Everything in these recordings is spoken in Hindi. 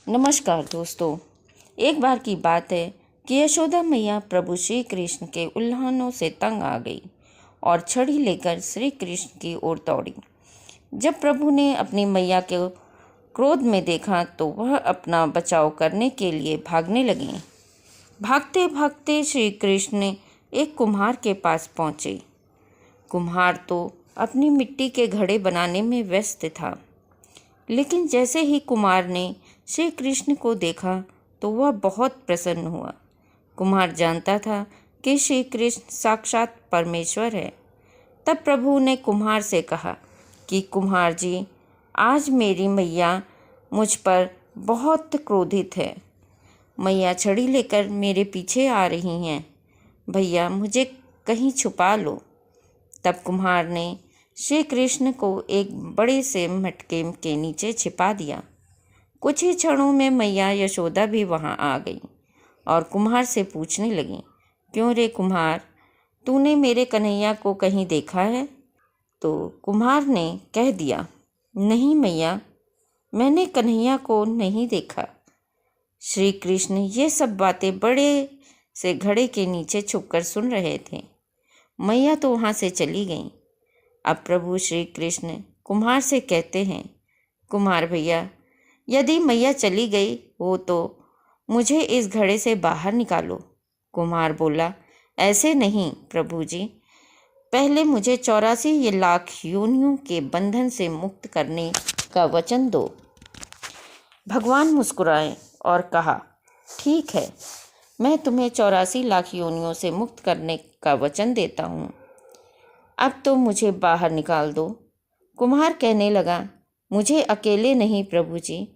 नमस्कार दोस्तों। एक बार की बात है कि यशोदा मैया प्रभु श्री कृष्ण के उल्लानों से तंग आ गई और छड़ी लेकर श्री कृष्ण की ओर दौड़ी। जब प्रभु ने अपनी मैया के क्रोध में देखा तो वह अपना बचाव करने के लिए भागने लगी। भागते भागते श्री कृष्ण एक कुम्हार के पास पहुँचे। कुम्हार तो अपनी मिट्टी के घड़े बनाने में व्यस्त था, लेकिन जैसे ही कुम्हार ने श्री कृष्ण को देखा तो वह बहुत प्रसन्न हुआ। कुम्हार जानता था कि श्री कृष्ण साक्षात परमेश्वर है। तब प्रभु ने कुम्हार से कहा कि कुम्हार जी, आज मेरी मैया मुझ पर बहुत क्रोधित है। मैया छड़ी लेकर मेरे पीछे आ रही हैं। भैया, मुझे कहीं छुपा लो। तब कुम्हार ने श्री कृष्ण को एक बड़े से मटके के नीचे छिपा दिया। कुछ ही क्षणों में मैया यशोदा भी वहां आ गई और कुम्हार से पूछने लगी, क्यों रे कुम्हार, तूने मेरे कन्हैया को कहीं देखा है? तो कुम्हार ने कह दिया, नहीं मैया, मैंने कन्हैया को नहीं देखा। श्री कृष्ण ये सब बातें बड़े से घड़े के नीचे छुपकर सुन रहे थे। मैया तो वहाँ से चली गई। अब प्रभु श्री कृष्ण कुम्हार से कहते हैं, कुम्हार भैया, यदि मैया चली गई हो तो मुझे इस घड़े से बाहर निकालो। कुम्हार बोला, ऐसे नहीं प्रभु जी, पहले मुझे 84 लाख योनियों के बंधन से मुक्त करने का वचन दो। भगवान मुस्कुराए और कहा, ठीक है, मैं तुम्हें 84 लाख योनियों से मुक्त करने का वचन देता हूँ। अब तो मुझे बाहर निकाल दो। कुम्हार कहने लगा, मुझे अकेले नहीं प्रभु जी,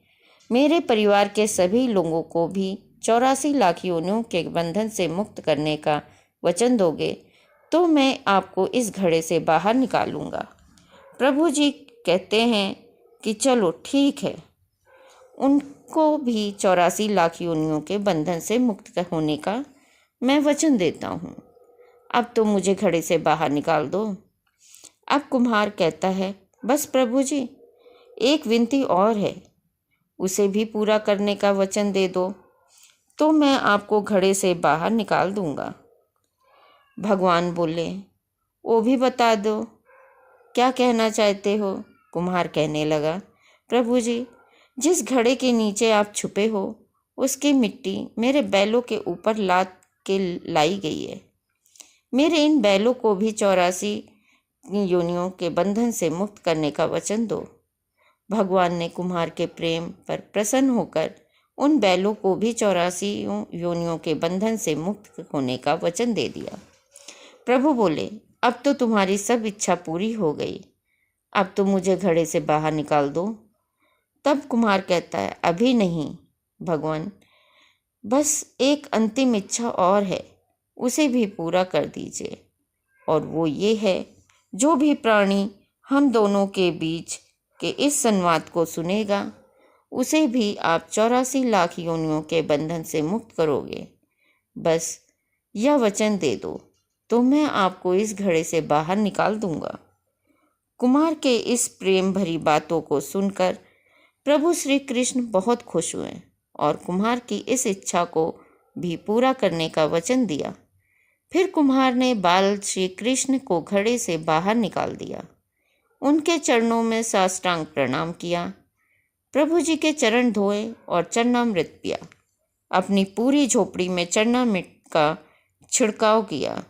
मेरे परिवार के सभी लोगों को भी 84 लाख योनियों के बंधन से मुक्त करने का वचन दोगे तो मैं आपको इस घड़े से बाहर निकालूंगा। प्रभु जी कहते हैं कि चलो ठीक है, उनको भी 84 लाख योनियों के बंधन से मुक्त होने का मैं वचन देता हूँ। अब तो मुझे घड़े से बाहर निकाल दो। अब कुम्हार कहता है, बस प्रभु जी, एक विनती और है, उसे भी पूरा करने का वचन दे दो तो मैं आपको घड़े से बाहर निकाल दूंगा। भगवान बोले, वो भी बता दो, क्या कहना चाहते हो? कुम्हार कहने लगा, प्रभु जी, जिस घड़े के नीचे आप छुपे हो उसकी मिट्टी मेरे बैलों के ऊपर लाद के लाई गई है। मेरे इन बैलों को भी 84 योनियों के बंधन से मुक्त करने का वचन दो। भगवान ने कुम्हार के प्रेम पर प्रसन्न होकर उन बैलों को भी 84 योनियों के बंधन से मुक्त होने का वचन दे दिया। प्रभु बोले, अब तो तुम्हारी सब इच्छा पूरी हो गई, अब तो मुझे घड़े से बाहर निकाल दो। तब कुम्हार कहता है, अभी नहीं भगवान, बस एक अंतिम इच्छा और है, उसे भी पूरा कर दीजिए। और वो ये है, जो भी प्राणी हम दोनों के बीच के इस संवाद को सुनेगा उसे भी आप 84 लाख योनियों के बंधन से मुक्त करोगे। बस यह वचन दे दो तो मैं आपको इस घड़े से बाहर निकाल दूंगा। कुमार के इस प्रेम भरी बातों को सुनकर प्रभु श्री कृष्ण बहुत खुश हुए और कुम्हार की इस इच्छा को भी पूरा करने का वचन दिया। फिर कुम्हार ने बाल श्री कृष्ण को घड़े से बाहर निकाल दिया, उनके चरणों में साष्टांग प्रणाम किया, प्रभु जी के चरण धोए और चरणामृत पिया। अपनी पूरी झोपड़ी में चरणामृत का छिड़काव किया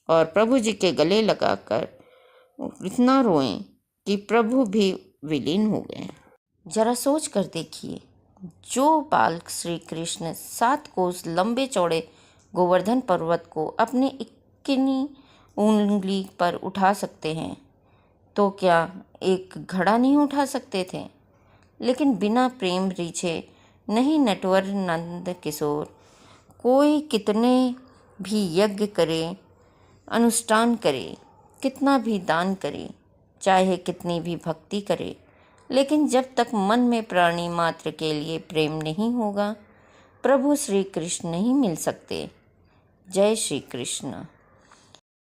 और प्रभु जी के गले लगाकर इतना रोए कि प्रभु भी विलीन हो गए। जरा सोच कर देखिए, जो बाल श्री कृष्ण 7 कोस लंबे चौड़े गोवर्धन पर्वत को अपनी इक्किनी उंगली पर उठा सकते हैं, तो क्या एक घड़ा नहीं उठा सकते थे? लेकिन बिना प्रेम रीछे नहीं नटवर नंद किशोर, कोई कितने भी यज्ञ करे, अनुष्ठान करे, कितना भी दान करे, चाहे कितनी भी भक्ति करे, लेकिन जब तक मन में प्राणी मात्र के लिए प्रेम नहीं होगा, प्रभु श्री कृष्ण नहीं मिल सकते। जय श्री कृष्ण।